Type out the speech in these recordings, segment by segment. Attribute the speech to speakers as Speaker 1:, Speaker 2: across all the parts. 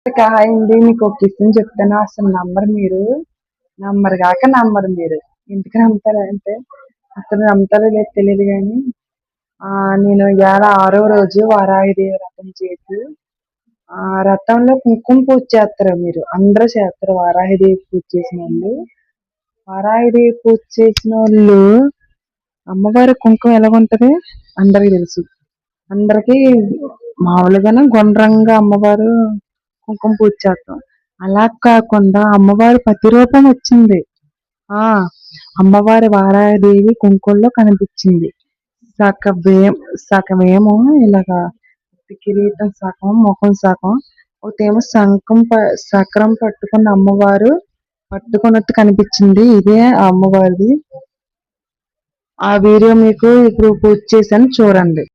Speaker 1: Hi అండి, మీకు ఒక విషయం చెప్తాను. అసలు నమ్మరు మీరు. ఎందుకు నమ్ముతారంటే అసలు నమ్ముతారో లేదో తెలియదు కానీ నేను ఇవాళ 6వ రోజు వారాహిదేవి వ్రతం చేసి రథంలో కుంకుమ పూజ చేస్తారు. మీరు అందరూ చేస్తారు. వారాహిదేవి పూజ చేసిన వాళ్ళు, వారాహిదేవి పూజ చేసిన వాళ్ళు అమ్మవారి కుంకుమ ఎలాగుంటది అందరికి తెలుసు. అందరికి మామూలుగానే గుండ్రంగా అమ్మవారు కుంకుమ పూజ చేస్తాం. అలా కాకుండా అమ్మవారి ప్రతిరూపం వచ్చింది. ఆ అమ్మవారి వారాహిదేవి కుంకుమలో కనిపించింది. సగమేమో ఇలాగా కిరీటం సగం, ముఖం సగం, ఒకటేమో చక్రం పట్టుకున్న అమ్మవారు పట్టుకున్నట్టు కనిపించింది. ఇదే ఆ అమ్మవారిది. ఆ వీడియో మీకు ఇప్పుడు పూజ చేశాను, చూడండి.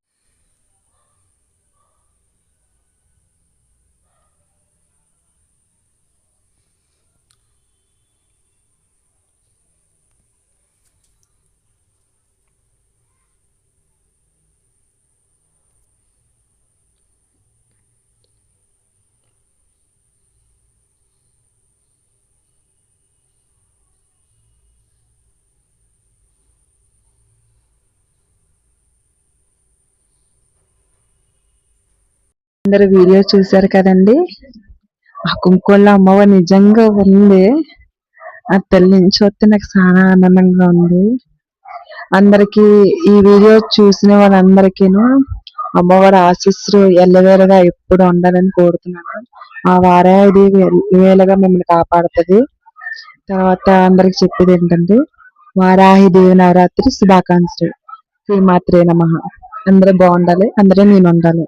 Speaker 1: అందరు వీడియో చూశారు కదండి. ఆ కుంకుమలో అమ్మవారు నిజంగా ఉంది. ఆ తల్లి నుంచి వస్తే నాకు చాలా ఆనందంగా ఉంది. అందరికి ఈ వీడియో చూసిన వాళ్ళందరికీను అమ్మవారి ఆశీస్సులు ఎల్లవేళగా ఎప్పుడు ఉండాలని కోరుతున్నాను. ఆ వారాహిదేవి ఎల్లవేళగా మిమ్మల్ని కాపాడుతుంది. తర్వాత అందరికి చెప్పేది ఏంటంటే వారాహిదేవి నవరాత్రి శుభాకాంక్షలు. శ్రీమాత్రే నమః. అందరూ బాగుండాలి, అందరూ నేను ఉండాలి.